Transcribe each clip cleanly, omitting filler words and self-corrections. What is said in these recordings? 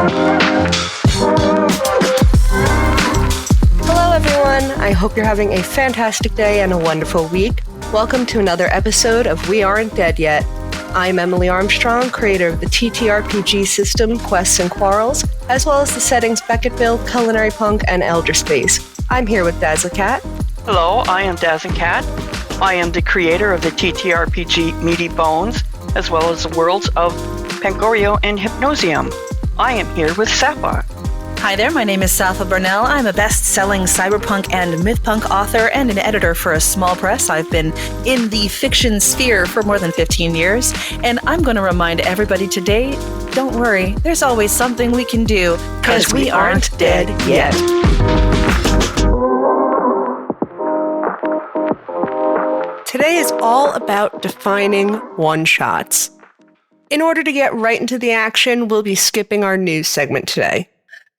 Hello everyone, I hope you're having a fantastic day and a wonderful week. Welcome to another episode of We Aren't Dead Yet. I'm Emily Armstrong, creator of the TTRPG system Quests and Quarrels, as well as the settings Beckettville, Culinary Punk, and Elder Space. I'm here with Dazzlecat. Hello, I am Dazzlecat. I am the creator of the TTRPG Meaty Bones, as well as the worlds of Pangorio and Hypnosium. I am here with Safa. Hi there, my name is Safa Burnell. I'm a best-selling cyberpunk and mythpunk author and an editor for a small press. I've been in the fiction sphere for more than 15 years, and I'm going to remind everybody today, don't worry, there's always something we can do, because we aren't dead yet. Today is all about defining one-shots. In order to get right into the action, we'll be skipping our news segment today.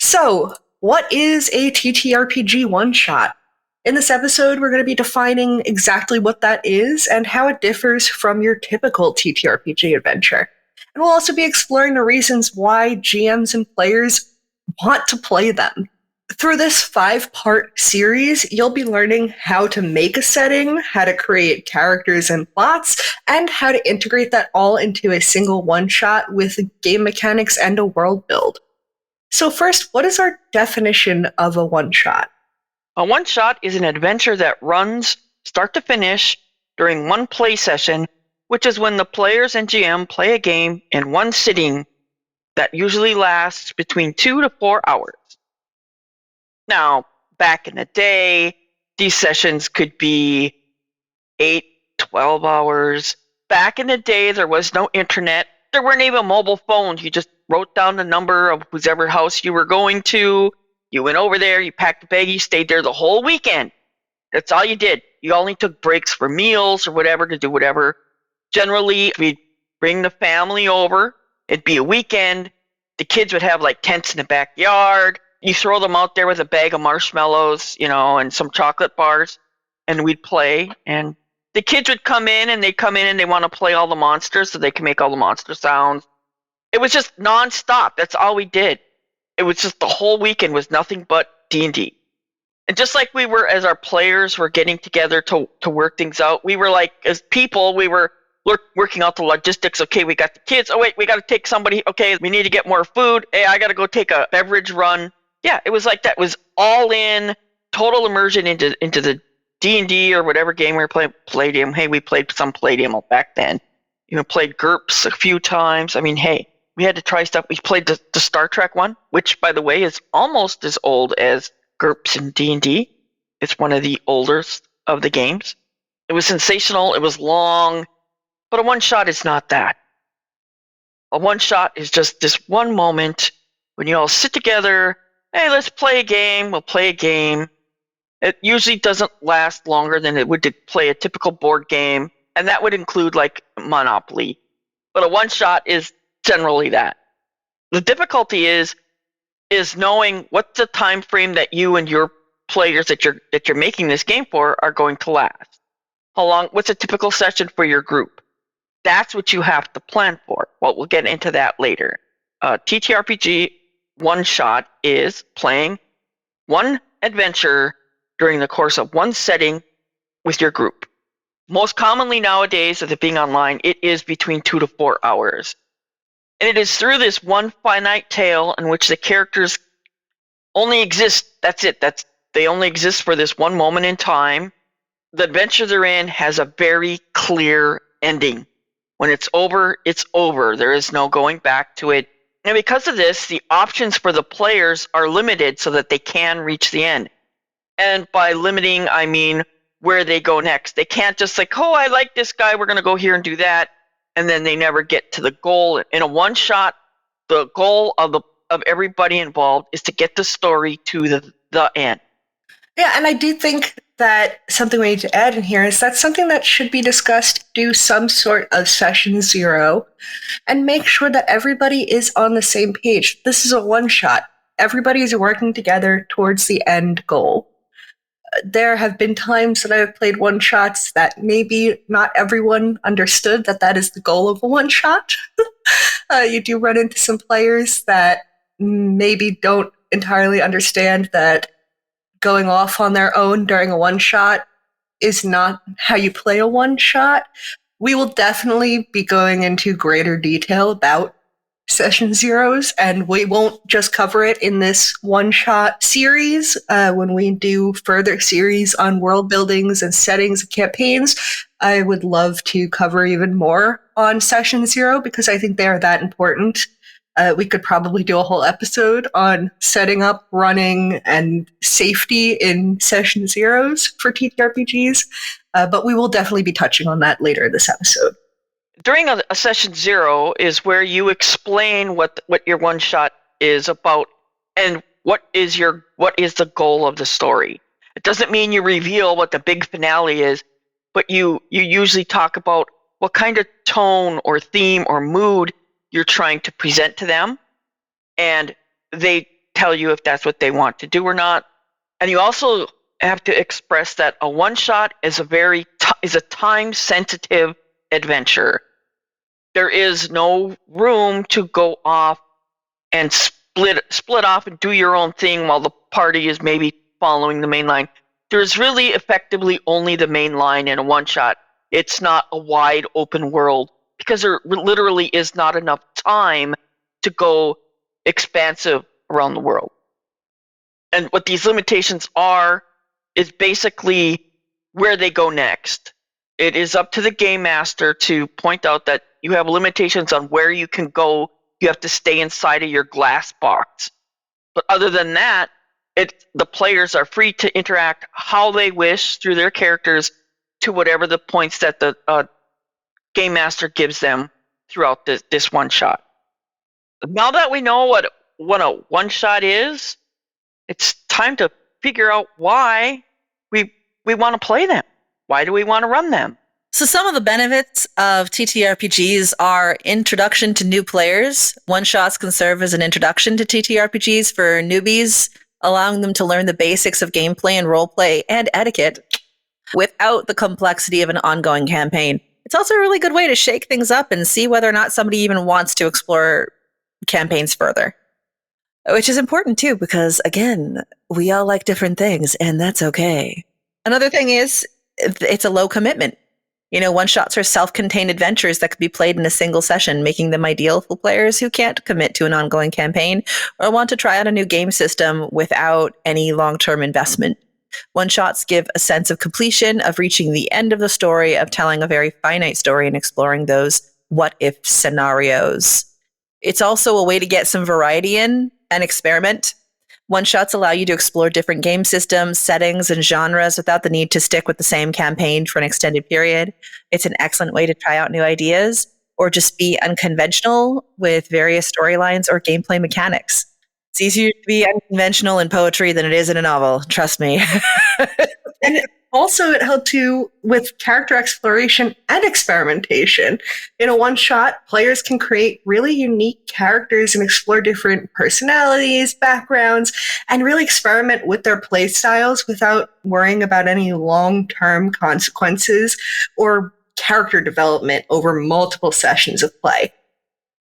So, what is a TTRPG one-shot? In this episode, we're going to be defining exactly what that is and how it differs from your typical TTRPG adventure. And we'll also be exploring the reasons why GMs and players want to play them. Through this 5-part series, you'll be learning how to make a setting, how to create characters and plots, and how to integrate that all into a single one-shot with game mechanics and a world build. So first, what is our definition of a one-shot? A one-shot is an adventure that runs start to finish during one play session, which is when the players and GM play a game in one sitting that usually lasts between 2 to 4 hours. Now, back in the day, these sessions could be 8, 12 hours. Back in the day, there was no internet. There weren't even mobile phones. You just wrote down the number of whoever house you were going to. You went over there, you packed a bag, you stayed there the whole weekend. That's all you did. You only took breaks for meals or whatever to do whatever. Generally, we'd bring the family over. It'd be a weekend. The kids would have like tents in the backyard. You throw them out there with a bag of marshmallows, and some chocolate bars, and we'd play. And the kids would come in and they want to play all the monsters so they can make all the monster sounds. It was just nonstop. That's all we did. It was just the whole weekend was nothing but D&D. And just like we were, as our players were getting together to work things out, we were like, as people, we were working out the logistics. Okay, we got the kids. Oh, wait, we got to take somebody. Okay, we need to get more food. Hey, I got to go take a beverage run. Yeah, it was like that. It was all in, total immersion into the D&D or whatever game we were playing. Palladium. Hey, we played some Palladium back then. Played GURPS a few times. I mean, hey, we had to try stuff. We played the Star Trek one, which, by the way, is almost as old as GURPS and D&D. It's one of the oldest of the games. It was sensational. It was long. But a one-shot is not that. A one-shot is just this one moment when you all sit together. Hey, let's play a game. We'll play a game. It usually doesn't last longer than it would to play a typical board game, and that would include like Monopoly. But a one-shot is generally that. The difficulty is knowing what the time frame that you and your players that you're making this game for are going to last. How long? What's a typical session for your group? That's what you have to plan for. Well, we'll get into that later. TTRPG one-shot is playing one adventure during the course of one setting with your group. Most commonly nowadays, with it being online, it is between 2 to 4 hours. And it is through this one finite tale in which the characters only exist. That's it. They only exist for this one moment in time. The adventure they're in has a very clear ending. When it's over, it's over. There is no going back to it. And because of this, the options for the players are limited so that they can reach the end. And by limiting, I mean where they go next. They can't just like, oh, I like this guy, we're going to go here and do that. And then they never get to the goal. In a one-shot, the goal of everybody involved is to get the story to the end. Yeah, and I do think that something we need to add in here is that's something that should be discussed. Do some sort of session 0 and make sure that everybody is on the same page. This is a one-shot. Everybody is working together towards the end goal. There have been times that I've played one-shots that maybe not everyone understood that is the goal of a one-shot. You do run into some players that maybe don't entirely understand that going off on their own during a one-shot is not how you play a one-shot, we will definitely be going into greater detail about Session Zeros, and we won't just cover it in this one-shot series. When we do further series on world buildings and settings and campaigns, I would love to cover even more on Session Zero because I think they are that important. We could probably do a whole episode on setting up, running, and safety in Session Zeros for TTRPGs, but we will definitely be touching on that later in this episode. During a session 0 is where you explain what your one shot is about and what is the goal of the story. It doesn't mean you reveal what the big finale is, but you usually talk about what kind of tone or theme or mood you're trying to present to them, and they tell you if that's what they want to do or not. And you also have to express that a one shot is a time sensitive adventure. There is no room to go off and split off and do your own thing while the party is maybe following the main line. There's really effectively only the main line in a one shot. It's not a wide open world because there literally is not enough time to go expansive around the world. And what these limitations are is basically where they go next. It is up to the game master to point out that you have limitations on where you can go. You have to stay inside of your glass box. But other than that, the players are free to interact how they wish through their characters to whatever the points that the game master gives them throughout this one shot. Now that we know what a one shot is, it's time to figure out why we want to play them. Why do we want to run them? So some of the benefits of TTRPGs are introduction to new players. One-shots can serve as an introduction to TTRPGs for newbies, allowing them to learn the basics of gameplay and roleplay and etiquette without the complexity of an ongoing campaign. It's also a really good way to shake things up and see whether or not somebody even wants to explore campaigns further. Which is important too, because again, we all like different things, and that's okay. Another thing is, it's a low commitment. One-shots are self-contained adventures that could be played in a single session, making them ideal for players who can't commit to an ongoing campaign or want to try out a new game system without any long-term investment. One-shots give a sense of completion, of reaching the end of the story, of telling a very finite story and exploring those what-if scenarios. It's also a way to get some variety in and experiment. One-shots allow you to explore different game systems, settings, and genres without the need to stick with the same campaign for an extended period. It's an excellent way to try out new ideas or just be unconventional with various storylines or gameplay mechanics. It's easier to be unconventional in poetry than it is in a novel, trust me. And also it helps you with character exploration and experimentation. In a one-shot, players can create really unique characters and explore different personalities, backgrounds, and really experiment with their play styles without worrying about any long-term consequences or character development over multiple sessions of play.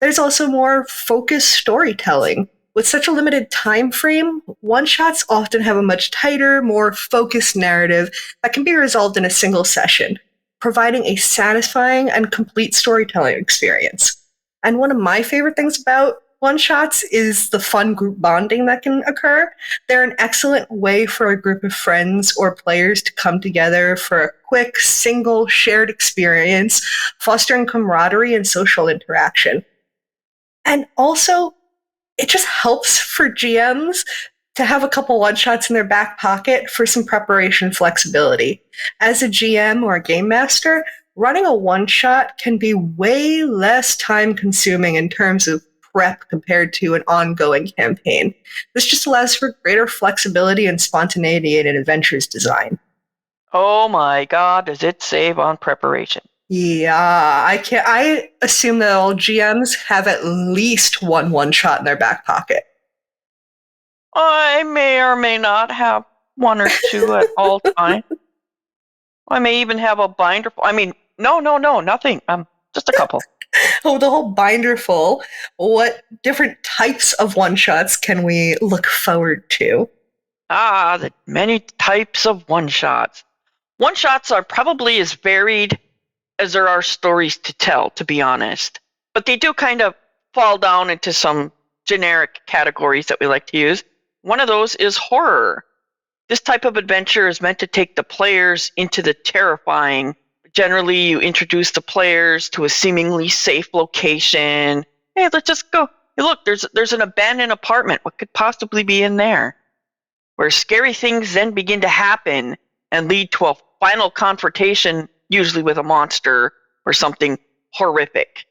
There's also more focused storytelling. With such a limited time frame, one-shots often have a much tighter, more focused narrative that can be resolved in a single session, providing a satisfying and complete storytelling experience. And one of my favorite things about one-shots is the fun group bonding that can occur. They're an excellent way for a group of friends or players to come together for a quick, single, shared experience, fostering camaraderie and social interaction. And also, it just helps for GMs to have a couple one-shots in their back pocket for some preparation flexibility. As a GM or a game master, running a one-shot can be way less time-consuming in terms of prep compared to an ongoing campaign. This just allows for greater flexibility and spontaneity in an adventure's design. Oh my God, does it save on preparation? Yeah, I assume that all GMs have at least one shot in their back pocket. I may or may not have one or two at all times. I may even have a binder. No, nothing. Just a couple. Oh, the whole binder full. What different types of one-shots can we look forward to? The many types of one-shots. One-shots are probably as varied as there are stories to tell, to be honest. But they do kind of fall down into some generic categories that we like to use. One of those is horror. This type of adventure is meant to take the players into the terrifying. Generally, you introduce the players to a seemingly safe location. Hey, let's just go. Hey, look, there's an abandoned apartment. What could possibly be in there? Where scary things then begin to happen and lead to a final confrontation, usually with a monster or something horrific.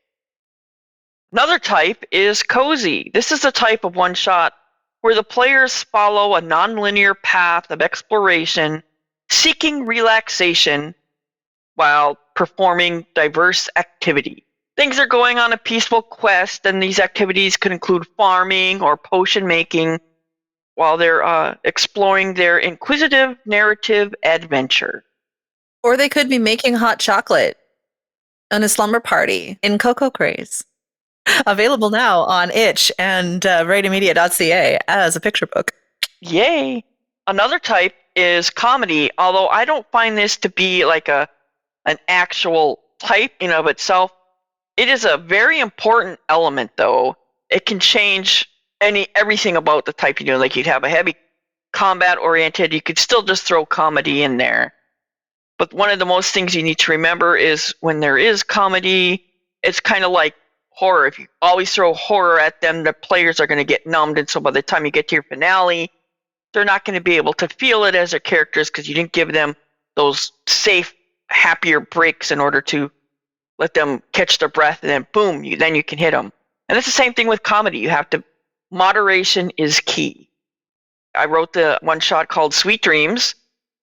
Another type is cozy. This is a type of one-shot where the players follow a non-linear path of exploration, seeking relaxation while performing diverse activity. Things are going on a peaceful quest, and these activities could include farming or potion making while they're exploring their inquisitive narrative adventure. Or they could be making hot chocolate on a slumber party in Cocoa Craze. Available now on itch and radiomedia.ca as a picture book. Yay! Another type is comedy, although I don't find this to be like an actual type in of itself. It is a very important element, though. It can change everything about the type you do. Like you'd have a heavy combat oriented, you could still just throw comedy in there. But one of the most things you need to remember is when there is comedy, it's kind of like horror. If you always throw horror at them, the players are going to get numbed, and so by the time you get to your finale, they're not going to be able to feel it as their characters because you didn't give them those safe, happier breaks in order to let them catch their breath, and then boom, then you can hit them. And it's the same thing with comedy. Moderation is key. I wrote the one-shot called Sweet Dreams,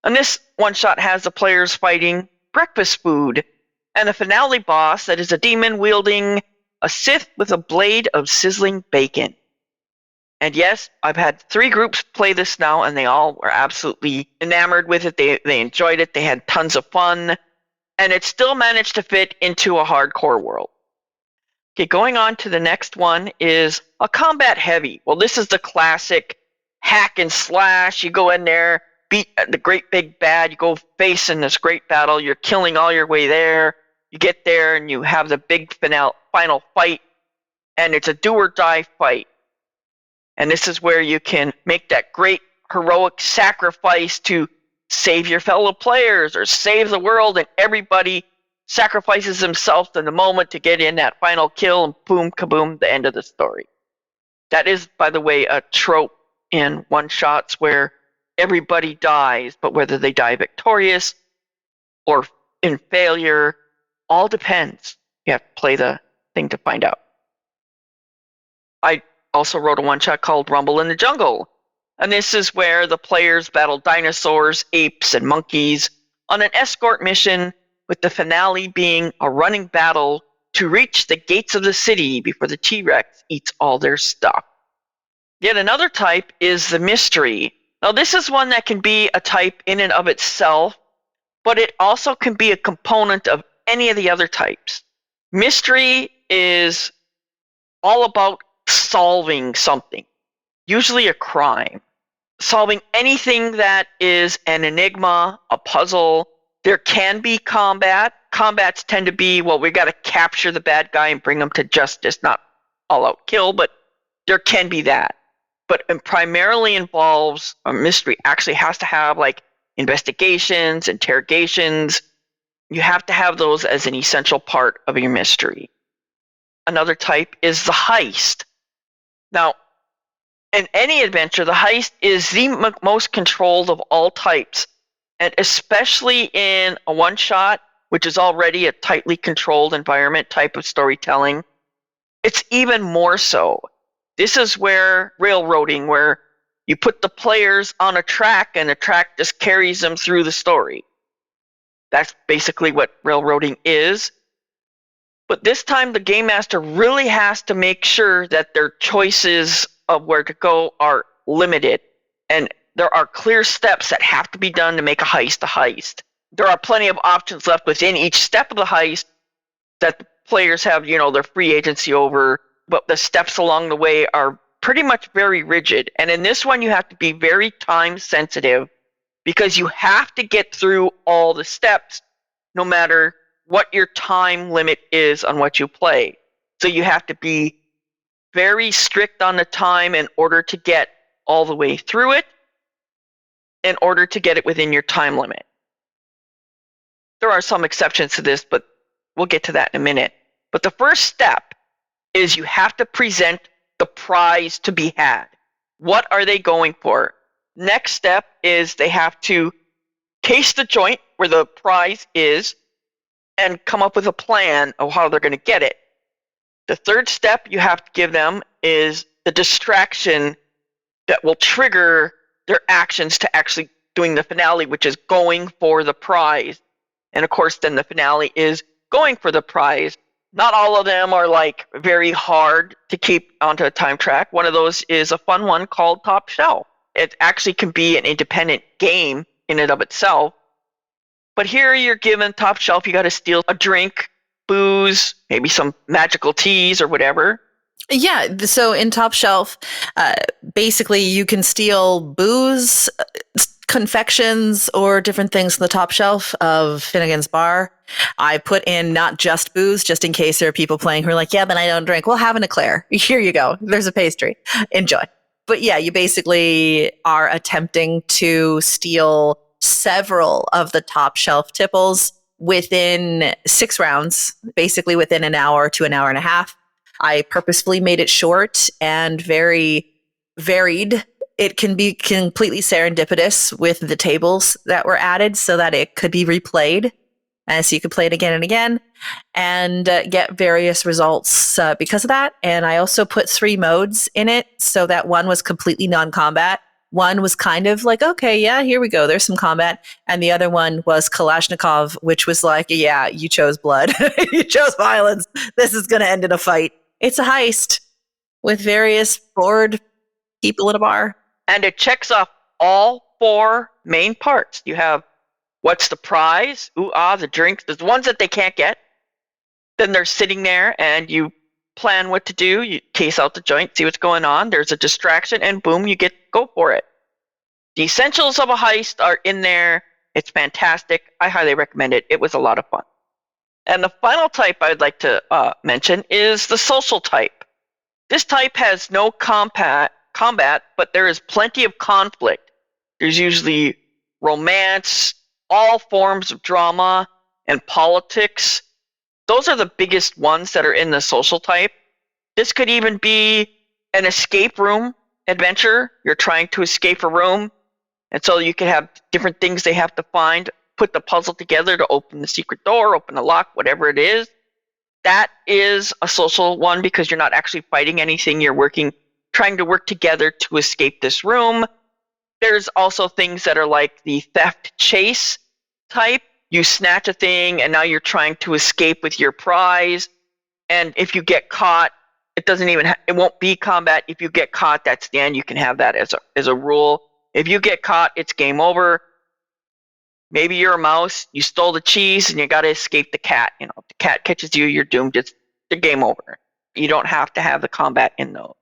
and this one-shot has the players fighting breakfast food, and the finale boss that is a demon wielding a Sith with a blade of sizzling bacon. And yes, I've had 3 groups play this now, and they all were absolutely enamored with it. They enjoyed it. They had tons of fun, and it still managed to fit into a hardcore world. Okay, going on to the next one is a combat heavy. Well, this is the classic hack and slash. You go in there, beat the great big bad. You go face in this great battle. You're killing all your way there. You get there and you have the big final fight, and it's a do or die fight. And this is where you can make that great heroic sacrifice to save your fellow players or save the world, and everybody sacrifices themselves in the moment to get in that final kill, and boom, kaboom, the end of the story. That is, by the way, a trope in one-shots where everybody dies, but whether they die victorious or in failure, all depends. You have to play the thing to find out. I also wrote a one-shot called Rumble in the Jungle, and this is where the players battle dinosaurs, apes, and monkeys on an escort mission, with the finale being a running battle to reach the gates of the city before the T-Rex eats all their stuff. Yet another type is the mystery. Now, this is one that can be a type in and of itself, but it also can be a component of any of the other types. Mystery is all about solving something, usually a crime. Solving anything that is an enigma, a puzzle. There can be combat. Combats tend to be, well, we got to capture the bad guy and bring him to justice, not all out kill, but there can be that. But it primarily involves a mystery. Actually has to have like investigations, interrogations. You have to have those as an essential part of your mystery. Another type is the heist. Now, in any adventure, the heist is the most controlled of all types, and especially in a one-shot, which is already a tightly controlled environment type of storytelling, it's even more so. This is where railroading, where you put the players on a track and the track just carries them through the story. That's basically what railroading is. But this time, the game master really has to make sure that their choices of where to go are limited, and there are clear steps that have to be done to make a heist a heist. There are plenty of options left within each step of the heist that the players have, their free agency over, but the steps along the way are pretty much very rigid. And in this one, you have to be very time sensitive because you have to get through all the steps no matter what your time limit is on what you play. So you have to be very strict on the time in order to get all the way through it, in order to get it within your time limit. There are some exceptions to this, but we'll get to that in a minute. But the first step is you have to present the prize to be had. What are they going for? Next step is they have to case the joint where the prize is and come up with a plan of how they're going to get it. The third step you have to give them is the distraction that will trigger their actions to actually doing the finale, which is going for the prize. And of course, then the finale is going for the prize. Not all of them are like very hard to keep onto a time track. One of those is a fun one called Top Shelf. It actually can be an independent game in and of itself. But here you're given Top Shelf, you got to steal a drink, booze, maybe some magical teas or whatever. Yeah, so in Top Shelf, basically you can steal booze, confections, or different things from the top shelf of Finnegan's Bar. I put in not just booze, just in case there are people playing who are like, yeah, but I don't drink. Well, have an eclair. Here you go. There's a pastry. Enjoy. But yeah, you basically are attempting to steal several of the top shelf tipples within 6 rounds, basically within an hour to an hour and a half. I purposefully made it short and very varied. It can be completely serendipitous with the tables that were added so that it could be replayed. And so you could play it again and again and get various results because of that. And I also put 3 modes in it so that one was completely non-combat. One was kind of like, okay, yeah, here we go. There's some combat. And the other one was Kalashnikov, which was like, yeah, you chose blood. You chose violence. This is going to end in a fight. It's a heist with various bored people in a bar. And it checks off all 4 main parts. You have what's the prize? The drinks. There's ones that they can't get. Then they're sitting there and you plan what to do. You case out the joint, see what's going on. There's a distraction and boom, you go for it. The essentials of a heist are in there. It's fantastic. I highly recommend it. It was a lot of fun. And the final type I'd like to mention is the social type. This type has no combat, but there is plenty of conflict. There's usually romance, all forms of drama, and politics. Those are the biggest ones that are in the social type. This could even be an escape room adventure. You're trying to escape a room, and so you can have different things they have to find, put the puzzle together to open the secret door, open the lock, whatever it is. That is a social one because you're not actually fighting anything. You're trying to work together to escape this room. There's also things that are like the theft chase type. You snatch a thing and now you're trying to escape with your prize. And if you get caught, it won't be combat. If you get caught, that's the end. You can have that as a rule. If you get caught, it's game over. Maybe you're a mouse, you stole the cheese and you got to escape the cat. If the cat catches you, you're doomed. It's the game over. You don't have to have the combat in those.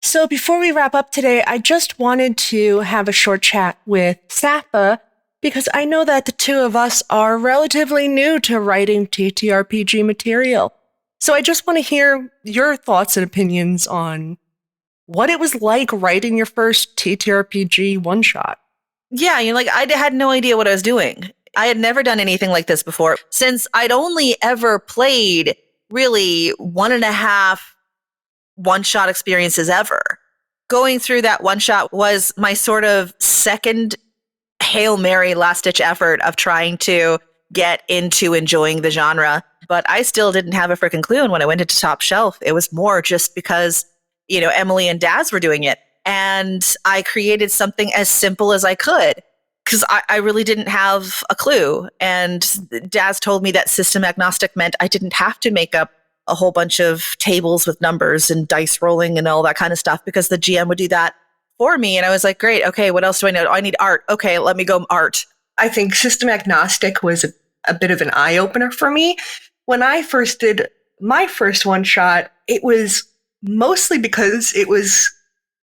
So before we wrap up today, I just wanted to have a short chat with Safa because I know that the two of us are relatively new to writing TTRPG material. So I just want to hear your thoughts and opinions on what it was like writing your first TTRPG one-shot. Yeah, I had no idea what I was doing. I had never done anything like this before. Since I'd only ever played really 1.5 one-shot experiences ever. Going through that one-shot was my sort of second Hail Mary last-ditch effort of trying to get into enjoying the genre. But I still didn't have a freaking clue. And when I went into Top Shelf, it was more just because, Emily and Daz were doing it. And I created something as simple as I could because I really didn't have a clue. And Daz told me that system agnostic meant I didn't have to make up a whole bunch of tables with numbers and dice rolling and all that kind of stuff because the GM would do that for me. And I was like, great. Okay, what else do I know? I need art. Okay, let me go art. I think system agnostic was a bit of an eye-opener for me when I first did my first one-shot, it was mostly because it was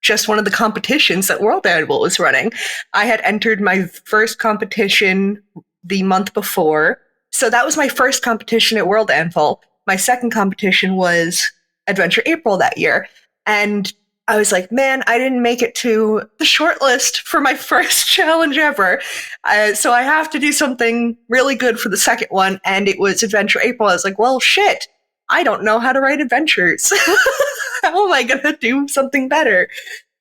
just one of the competitions that World Anvil was running. I had entered my first competition the month before. So that was my first competition at World Anvil. My second competition was Adventure April that year. And I was like, man, I didn't make it to the shortlist for my first challenge ever. So I have to do something really good for the second one. And it was Adventure April. I was like, well, shit, I don't know how to write adventures. How am I going to do something better?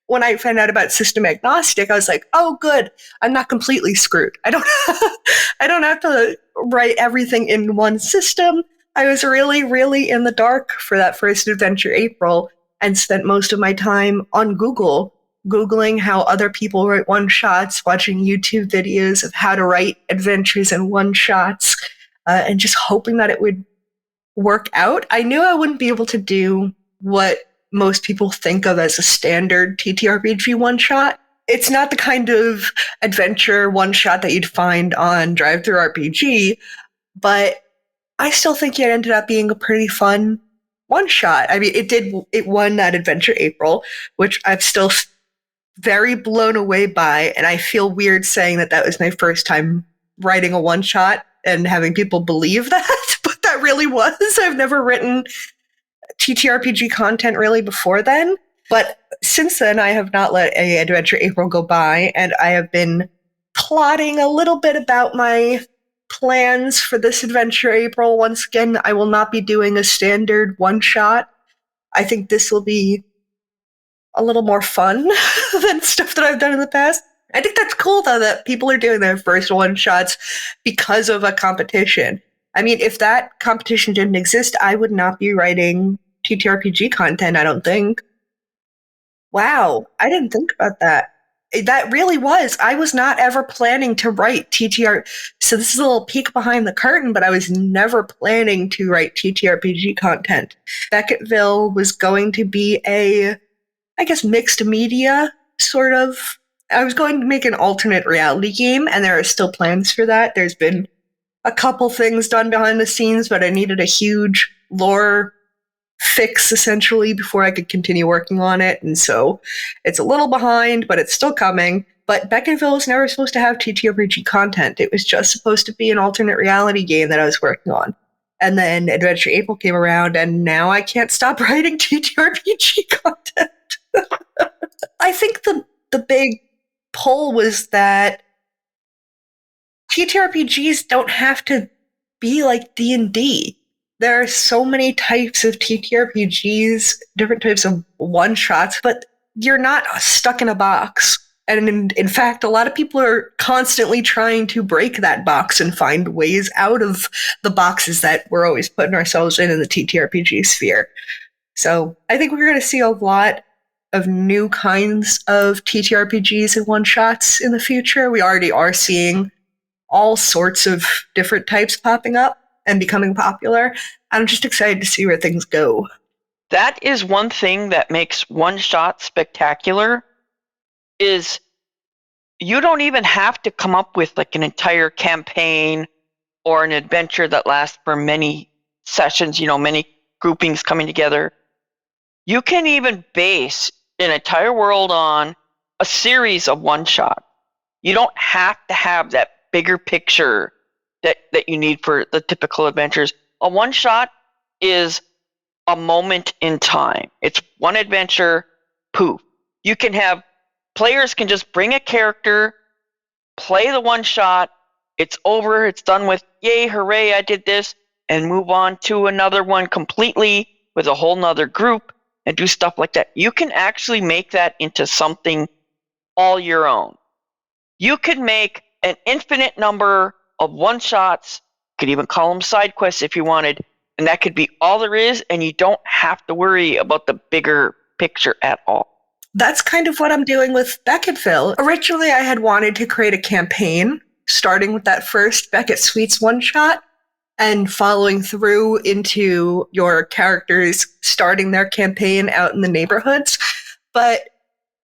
When I found out about system agnostic, I was like, oh, good. I'm not completely screwed. I don't have to write everything in one system. I was really, really in the dark for that first Adventure April and spent most of my time on Google, Googling how other people write one-shots, watching YouTube videos of how to write adventures and one-shots, and just hoping that it would work out. I knew I wouldn't be able to do what most people think of as a standard TTRPG one-shot. It's not the kind of adventure one-shot that you'd find on Drive-Thru RPG, but I still think it ended up being a pretty fun one-shot. I mean, it won that Adventure April, which I'm still very blown away by, and I feel weird saying that was my first time writing a one-shot and having people believe that, but that really was. I've never written TTRPG content really before then, but since then I have not let a Adventure April go by, and I have been plotting a little bit about my plans for this Adventure April. Once again, I will not be doing a standard one-shot. I think this will be a little more fun than stuff that I've done in the past. I think that's cool, though, that people are doing their first one-shots because of a competition. I mean, if that competition didn't exist, I would not be writing TTRPG content, I don't think. Wow, I didn't think about that. That really was. I was not ever planning to write TTR. So this is a little peek behind the curtain, but I was never planning to write TTRPG content. Becketville was going to be I guess, mixed media, sort of. I was going to make an alternate reality game, and there are still plans for that. There's been a couple things done behind the scenes, but I needed a huge lore fix, essentially, before I could continue working on it, and so it's a little behind, but it's still coming. But Beckenville was never supposed to have TTRPG content. It was just supposed to be an alternate reality game that I was working on. And then Adventure April came around, and now I can't stop writing TTRPG content. I think the big pull was that TTRPGs don't have to be like D&D. There are so many types of TTRPGs, different types of one-shots, but you're not stuck in a box. And in fact, a lot of people are constantly trying to break that box and find ways out of the boxes that we're always putting ourselves in the TTRPG sphere. So I think we're going to see a lot of new kinds of TTRPGs and one-shots in the future. We already are seeing all sorts of different types popping up and becoming popular. I'm just excited to see where things go. That is one thing that makes one-shot spectacular, is you don't even have to come up with like an entire campaign or an adventure that lasts for many sessions, many groupings coming together. You can even base an entire world on a series of one-shot. You don't have to have that bigger picture that you need for the typical adventures. A one-shot is a moment in time. It's one adventure, poof. You can have players can just bring a character, play the one-shot, it's over, it's done with, yay, hooray, I did this, and move on to another one completely with a whole nother group and do stuff like that. You can actually make that into something all your own. You could make an infinite number of one-shots, you could even call them side quests if you wanted, and that could be all there is, and you don't have to worry about the bigger picture at all. That's kind of what I'm doing with Becketville. Originally, I had wanted to create a campaign, starting with that first Beckett Sweets one-shot, and following through into your characters starting their campaign out in the neighborhoods. But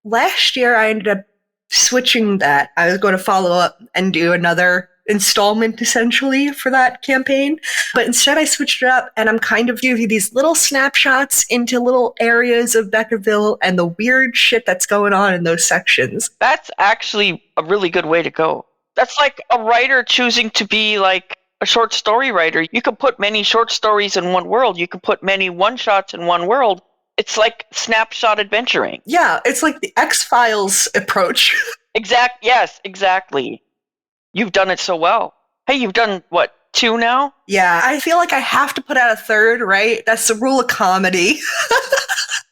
last year, I ended up switching that. I was going to follow up and do another installment essentially for that campaign. But instead I switched it up and I'm kind of giving you these little snapshots into little areas of Beckerville and the weird shit that's going on in those sections. That's actually a really good way to go. That's like a writer choosing to be like a short story writer. You can put many short stories in one world. You can put many one-shots in one world. It's like snapshot adventuring. Yeah, it's like the X-Files approach. Yes, exactly. You've done it so well. Hey, you've done, what, 2 now? Yeah, I feel like I have to put out a third, right? That's the rule of comedy.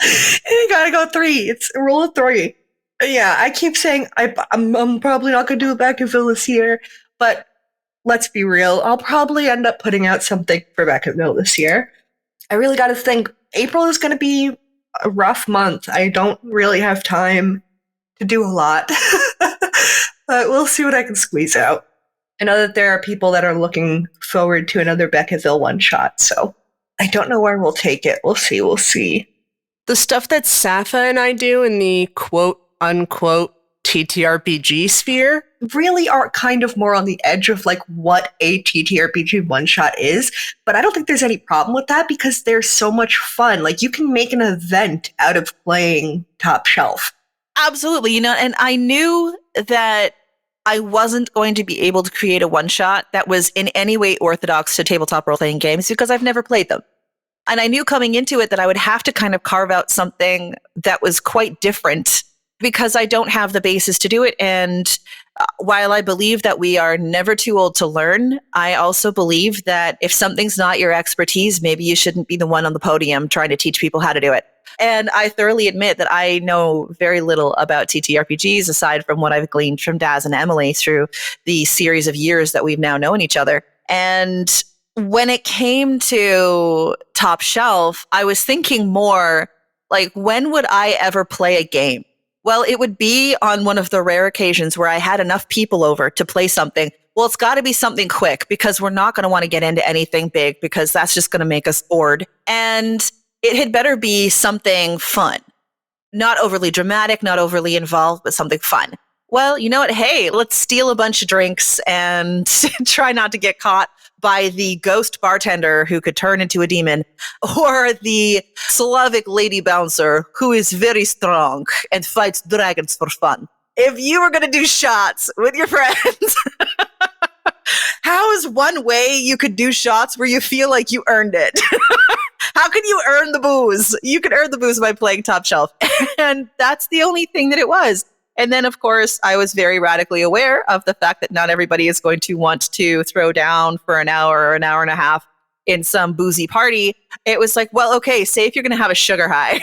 You gotta go 3. It's a rule of 3. Yeah, I keep saying I'm probably not going to do a Beckerville this year, but let's be real. I'll probably end up putting out something for Beckerville this year. I really got to think. April is going to be a rough month. I don't really have time to do a lot, but we'll see what I can squeeze out. I know that there are people that are looking forward to another Beckerville one-shot, so I don't know where we'll take it. We'll see. The stuff that Safa and I do in the quote-unquote TTRPG sphere really are kind of more on the edge of like what a TTRPG one-shot is, but I don't think there's any problem with that because they're so much fun. Like you can make an event out of playing Top Shelf. Absolutely. And I knew that I wasn't going to be able to create a one-shot that was in any way orthodox to tabletop role-playing games because I've never played them. And I knew coming into it that I would have to kind of carve out something that was quite different because I don't have the basis to do it. And while I believe that we are never too old to learn, I also believe that if something's not your expertise, maybe you shouldn't be the one on the podium trying to teach people how to do it. And I thoroughly admit that I know very little about TTRPGs aside from what I've gleaned from Daz and Emily through the series of years that we've now known each other. And when it came to Top Shelf, I was thinking more like, when would I ever play a game? Well, it would be on one of the rare occasions where I had enough people over to play something. Well, it's got to be something quick because we're not going to want to get into anything big because that's just going to make us bored. And it had better be something fun, not overly dramatic, not overly involved, but something fun. Well, you know what? Hey, let's steal a bunch of drinks and try not to get caught by the ghost bartender who could turn into a demon, or the Slavic lady bouncer who is very strong and fights dragons for fun. If you were going to do shots with your friends, how is one way you could do shots where you feel like you earned it? How can you earn the booze? You can earn the booze by playing Top Shelf. And that's the only thing that it was. And then, of course, I was very radically aware of the fact that not everybody is going to want to throw down for an hour or an hour and a half in some boozy party. It was like, well, okay, say if you're going to have a sugar high.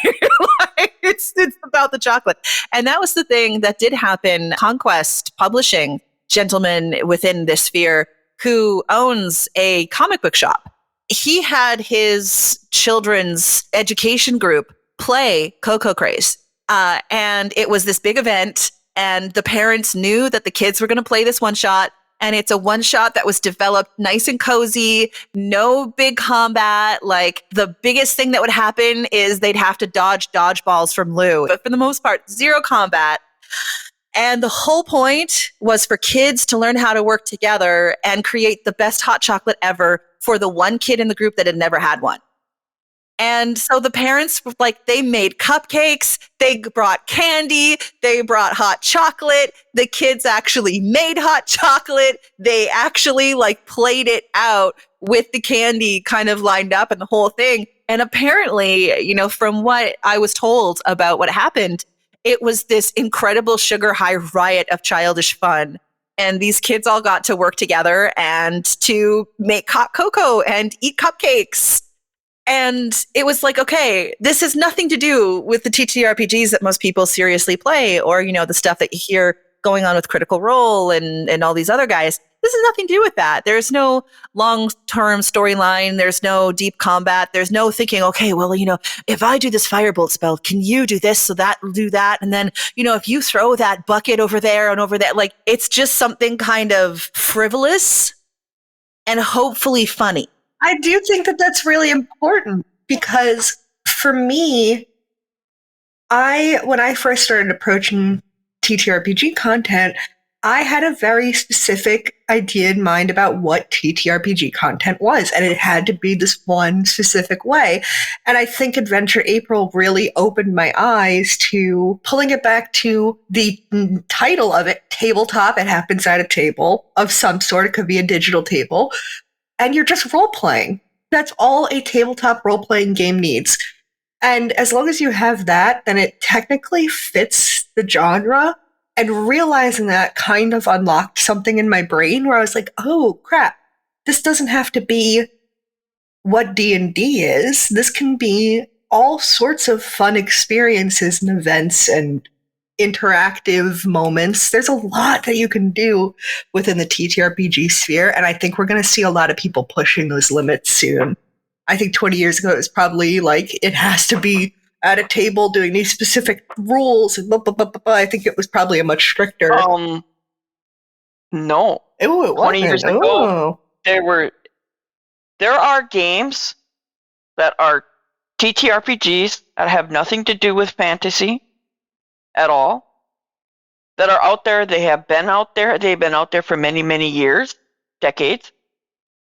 Like, it's about the chocolate. And that was the thing that did happen. Conquest Publishing, gentleman within this sphere who owns a comic book shop, he had his children's education group play Coco Craze. And it was this big event, and the parents knew that the kids were going to play this one shot. And it's a one shot that was developed nice and cozy, no big combat. Like the biggest thing that would happen is they'd have to dodge dodgeballs from Lou. But for the most part, zero combat. And the whole point was for kids to learn how to work together and create the best hot chocolate ever for the one kid in the group that had never had one. And so the parents, like, they made cupcakes, they brought candy, they brought hot chocolate. The kids actually made hot chocolate. They actually like played it out with the candy kind of lined up and the whole thing. And apparently, you know, from what I was told about what happened, it was this incredible sugar high riot of childish fun. And these kids all got to work together and to make hot cocoa and eat cupcakes. And it was like, okay, this has nothing to do with the TTRPGs that most people seriously play, or, you know, the stuff that you hear going on with Critical Role and all these other guys. This has nothing to do with that. There's no long-term storyline. There's no deep combat. There's no thinking, okay, well, you know, if I do this firebolt spell, can you do this so that will do that? And then, you know, if you throw that bucket over there and over there, like, it's just something kind of frivolous and hopefully funny. I do think that that's really important because for me, when I first started approaching TTRPG content, I had a very specific idea in mind about what TTRPG content was, and it had to be this one specific way. And I think Adventure April really opened my eyes to pulling it back to the title of it, tabletop. It happens at a table of some sort. It could be a digital table. And you're just role playing. That's all a tabletop role playing game needs. And as long as you have that, then it technically fits the genre. And realizing that kind of unlocked something in my brain where I was like, oh crap, this doesn't have to be what D&D is. This can be all sorts of fun experiences and events and interactive moments. There's a lot that you can do within the TTRPG sphere, and I think we're going to see a lot of people pushing those limits soon. I think 20 years ago it was probably like, it has to be at a table doing these specific rules and blah, blah, blah, blah, blah. I think it was probably a much stricter. No. Oh, it 20 years ago, there are games that are TTRPGs that have nothing to do with fantasy at all, that are out there. They have been out there. They've been out there for many, many years, decades,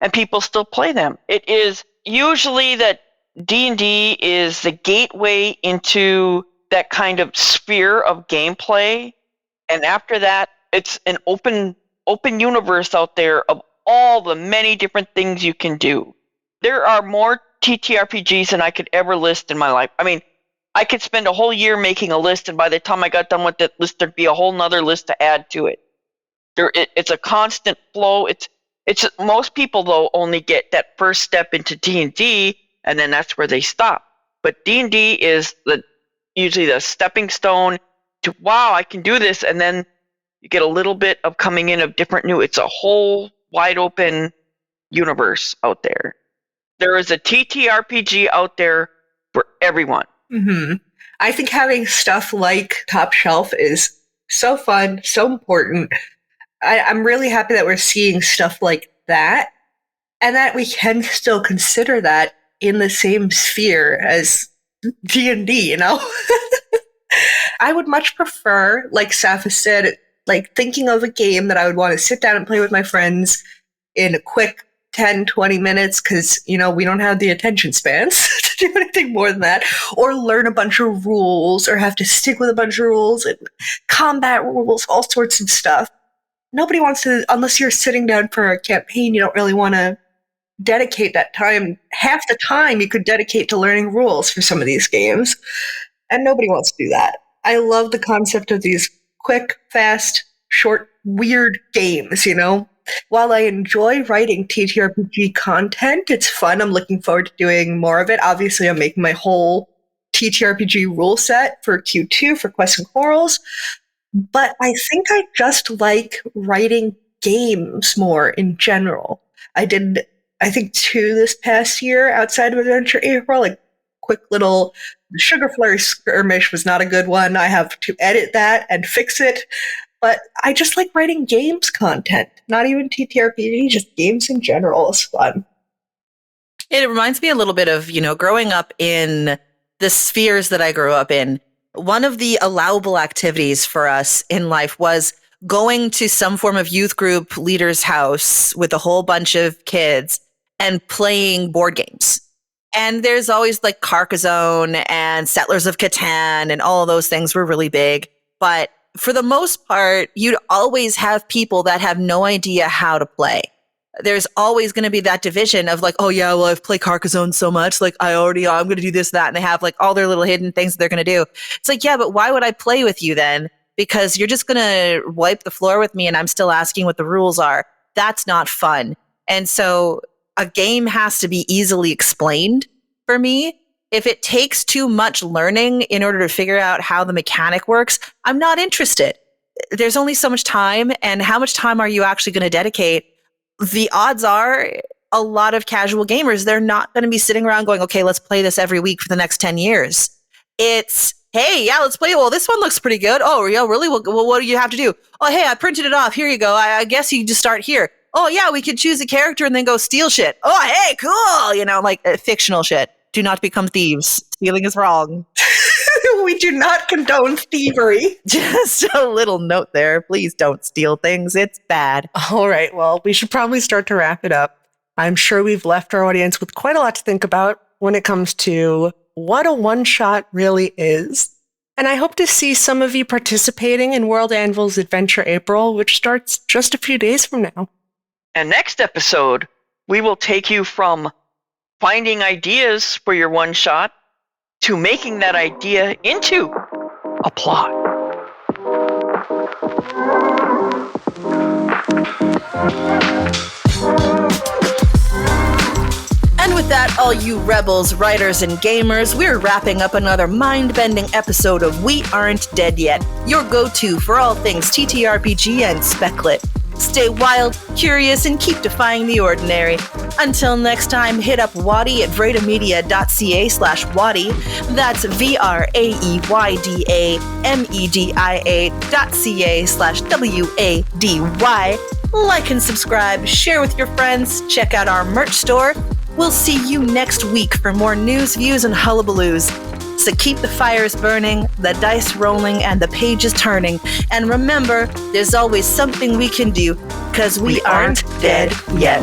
and people still play them. It is usually that D&D is the gateway into that kind of sphere of gameplay, and after that, it's an open universe out there of all the many different things you can do. There are more TTRPGs than I could ever list in my life. I mean, I could spend a whole year making a list, and by the time I got done with that list, there'd be a whole nother list to add to it. It's a constant flow. It's most people though only get that first step into D&D, and then that's where they stop. But D&D is usually the stepping stone to, wow, I can do this, and then you get a little bit of coming in of different new. It's a whole wide open universe out there. There is a TTRPG out there for everyone. Mm-hmm. I think having stuff like Top Shelf is so fun, so important. I'm really happy that we're seeing stuff like that, and that we can still consider that in the same sphere as D&D, you know? I would much prefer, like Safa said, like thinking of a game that I would want to sit down and play with my friends in a quick 10, 20 minutes, because, you know, we don't have the attention spans to do anything more than that, or learn a bunch of rules, or have to stick with a bunch of rules and combat rules, all sorts of stuff. Nobody wants to, unless you're sitting down for a campaign, you don't really want to dedicate that time. Half the time you could dedicate to learning rules for some of these games, and nobody wants to do that. I love the concept of these quick, fast, short, weird games, you know? While I enjoy writing TTRPG content, it's fun. I'm looking forward to doing more of it. Obviously, I'm making my whole TTRPG rule set for Q2 for Quests and Quarrels. But I think I just like writing games more in general. I did, I think, 2 this past year outside of Adventure April, like quick little Sugar Flurry Skirmish was not a good one. I have to edit that and fix it. But I just like writing games content, not even TTRPG, just games in general is fun. It reminds me a little bit of, you know, growing up in the spheres that I grew up in. One of the allowable activities for us in life was going to some form of youth group leader's house with a whole bunch of kids and playing board games. And there's always like Carcassonne and Settlers of Catan, and all of those things were really big. But for the most part, you'd always have people that have no idea how to play. There's always going to be that division of like, oh yeah, well, I've played Carcassonne so much, like I'm going to do this, that, and they have like all their little hidden things that they're going to do. It's like, yeah, but why would I play with you then? Because you're just going to wipe the floor with me and I'm still asking what the rules are. That's not fun. And so a game has to be easily explained for me. If it takes too much learning in order to figure out how the mechanic works, I'm not interested. There's only so much time, and how much time are you actually going to dedicate? The odds are a lot of casual gamers, they're not going to be sitting around going, okay, let's play this every week for the next 10 years. It's, hey, yeah, let's play. Well, this one looks pretty good. Oh, yeah, really? Well, what do you have to do? Oh, hey, I printed it off. Here you go. I guess you just start here. Oh, yeah, we could choose a character and then go steal shit. Oh, hey, cool. You know, like fictional shit. Do not become thieves. Stealing is wrong. We do not condone thievery. Just a little note there. Please don't steal things. It's bad. All right, well, we should probably start to wrap it up. I'm sure we've left our audience with quite a lot to think about when it comes to what a one-shot really is. And I hope to see some of you participating in World Anvil's Adventure April, which starts just a few days from now. And next episode, we will take you from finding ideas for your one-shot to making that idea into a plot. And with that, all you rebels, writers, and gamers, we're wrapping up another mind-bending episode of We Aren't Dead Yet, your go-to for all things TTRPG and speculative. Stay wild, curious, and keep defying the ordinary. Until next time, hit up WADY at vredamedia.ca/WADY. That's VRAEYDAMEDIA.ca/WADY. Like and subscribe, share with your friends, check out our merch store. We'll see you next week for more news, views, and hullabaloos. So keep the fires burning, the dice rolling, and the pages turning. And remember, there's always something we can do, because we aren't dead yet.